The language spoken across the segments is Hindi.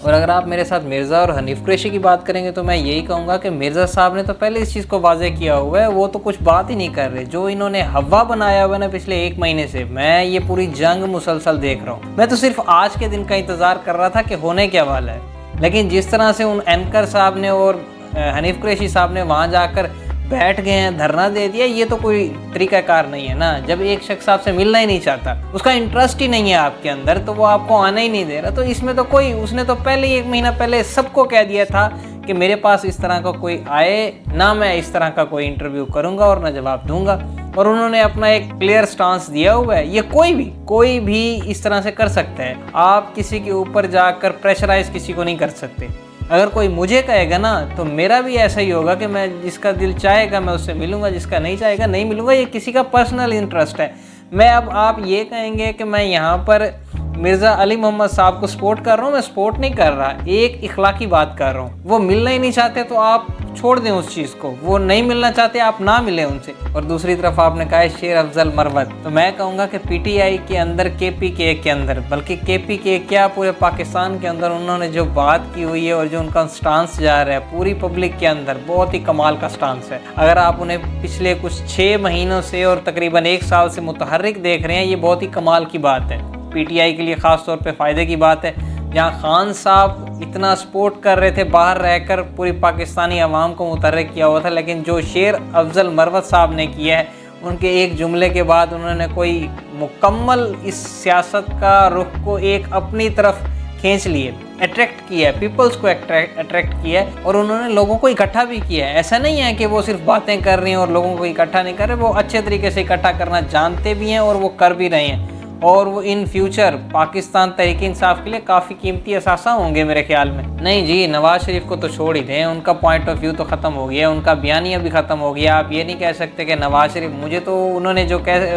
और अगर आप मेरे साथ मिर्ज़ा और हनीफ कुरैशी की बात करेंगे तो मैं यही कहूँगा कि मिर्ज़ा साहब ने तो पहले इस चीज़ को वाज़ेह किया हुआ है, वो तो कुछ बात ही नहीं कर रहे। जो इन्होंने हवा बनाया हुआ है ना पिछले 1 महीने से, मैं ये पूरी जंग मुसलसल देख रहा हूँ। मैं तो सिर्फ आज के दिन का इंतज़ार कर रहा था कि होने क्या वाला है। लेकिन जिस तरह से उन एंकर साहब ने और हनीफ कुरैशी साहब ने वहाँ जाकर बैठ गए हैं, धरना दे दिया, ये तो कोई तरीक़ाकार नहीं है ना। जब एक शख्स आपसे मिलना ही नहीं चाहता, उसका इंटरेस्ट ही नहीं है आपके अंदर, तो वो आपको आना ही नहीं दे रहा। तो इसमें तो कोई, उसने तो पहले ही 1 महीना पहले सबको कह दिया था कि मेरे पास इस तरह का कोई आए ना, मैं इस तरह का कोई इंटरव्यू करूँगा और ना जवाब दूँगा। और उन्होंने अपना एक क्लियर स्टांस दिया हुआ है। ये कोई भी इस तरह से कर सकता है। आप किसी के ऊपर जाकर प्रेशराइज किसी को नहीं कर सकते। अगर कोई मुझे कहेगा ना तो मेरा भी ऐसा ही होगा कि मैं जिसका दिल चाहेगा मैं उससे मिलूंगा, जिसका नहीं चाहेगा नहीं मिलूंगा। ये किसी का पर्सनल इंटरेस्ट है। मैं अब आप ये कहेंगे कि मैं यहाँ पर मिर्ज़ा अली मोहम्मद साहब को सपोर्ट कर रहा हूँ, मैं सपोर्ट नहीं कर रहा, एक इखलाकी बात कर रहा हूँ। वो मिलना ही नहीं चाहते तो आप छोड़ दें उस चीज़ को, वो नहीं मिलना चाहते आप ना मिलें उनसे। और दूसरी तरफ आपने कहा है शेर अफजल मरवत, तो मैं कहूँगा कि पीटीआई के अंदर, केपीके के अंदर, बल्कि केपीके क्या पूरे पाकिस्तान के अंदर उन्होंने जो बात की हुई है और जो उनका स्टांस जा रहा है पूरी पब्लिक के अंदर, बहुत ही कमाल का स्टांस है। अगर आप उन्हें पिछले कुछ 6 महीनों से और तकरीबन 1 साल से मुतहर्रिक देख रहे हैं, ये बहुत ही कमाल की बात है। पीटीआई के लिए ख़ास तौर पे फ़ायदे की बात है। जहाँ खान साहब इतना सपोर्ट कर रहे थे, बाहर रहकर पूरी पाकिस्तानी अवाम को मुतहर्रिक किया हुआ था, लेकिन जो शेर अफजल मरवत साहब ने किया है, उनके एक जुमले के बाद उन्होंने कोई मुकम्मल इस सियासत का रुख को एक अपनी तरफ खींच लिए, अट्रैक्ट किया है, पीपल्स को अट्रैक्ट किया है और उन्होंने लोगों को इकट्ठा भी किया है। ऐसा नहीं है कि वो सिर्फ बातें कर रही हैं और लोगों को इकट्ठा नहीं कर रहे, वो अच्छे तरीके से इकट्ठा करना जानते भी हैं और वो कर भी रहे हैं। और वो इन फ्यूचर पाकिस्तान तहरीक इंसाफ के लिए काफ़ी कीमती असासा होंगे मेरे ख्याल में। नहीं जी, नवाज़ शरीफ को तो छोड़ ही दें, उनका पॉइंट ऑफ व्यू तो ख़त्म हो गया, उनका बयानिया भी ख़त्म हो गया। आप ये नहीं कह सकते कि नवाज़ शरीफ, मुझे तो उन्होंने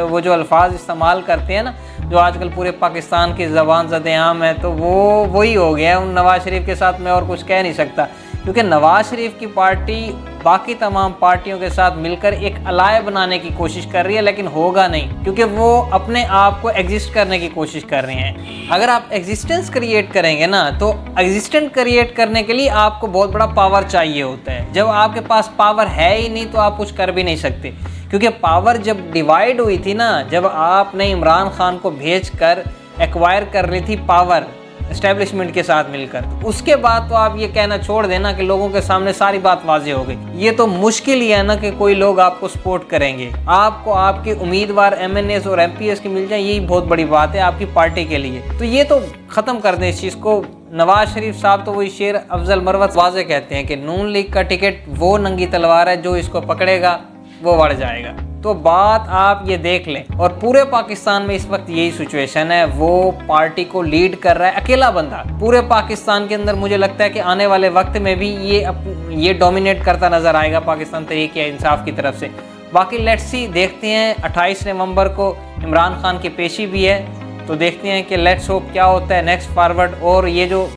वो जो अल्फाज इस्तेमाल करते हैं ना, जो आजकल पूरे पाकिस्तान की ज़बान ज़द-ए-आम है, तो वो वही हो गया है। उन नवाज़ शरीफ के साथ मैं और कुछ कह नहीं सकता, क्योंकि नवाज़ शरीफ की पार्टी बाकी तमाम पार्टियों के साथ मिलकर एक अलाय बनाने की कोशिश कर रही है, लेकिन होगा नहीं, क्योंकि वो अपने आप को एग्जिस्ट करने की कोशिश कर रहे हैं। अगर आप एग्जिस्टेंस क्रिएट करेंगे ना, तो एग्जिस्टेंस क्रिएट करने के लिए आपको बहुत बड़ा पावर चाहिए होता है। जब आपके पास पावर है ही नहीं तो आप कुछ कर भी नहीं सकते, क्योंकि पावर जब डिवाइड हुई थी ना, जब आपने इमरान खान को भेज कर एक्वायर कर ली थी पावर एस्टेब्लिशमेंट के साथ मिलकर, उसके बाद तो आप ये कहना छोड़ देना कि लोगों के सामने सारी बात वाज़ेह हो गई। ये तो मुश्किल ही है ना कि कोई लोग आपको सपोर्ट करेंगे। आपको आपके उम्मीदवार एमएनएस और एमपीएस की मिल जाए, यही बहुत बड़ी बात है आपकी पार्टी के लिए। तो ये तो ख़त्म कर दें इस चीज़ को। नवाज शरीफ साहब तो वही शेर अफजल मरवत वाज़ेह कहते हैं कि नून लीग का टिकट वो नंगी तलवार है, जो इसको पकड़ेगा वो बढ़ जाएगा। तो बात आप ये देख लें, और पूरे पाकिस्तान में इस वक्त यही सिचुएशन है। वो पार्टी को लीड कर रहा है अकेला बंदा पूरे पाकिस्तान के अंदर। मुझे लगता है कि आने वाले वक्त में भी ये डोमिनेट करता नजर आएगा पाकिस्तान तहरीक इंसाफ की तरफ से। बाकी लेट्स सी, देखते हैं। 28 नवंबर को इमरान खान की पेशी भी है, तो देखते हैं कि लेट्स होप क्या होता है नेक्स्ट फॉरवर्ड। और ये जो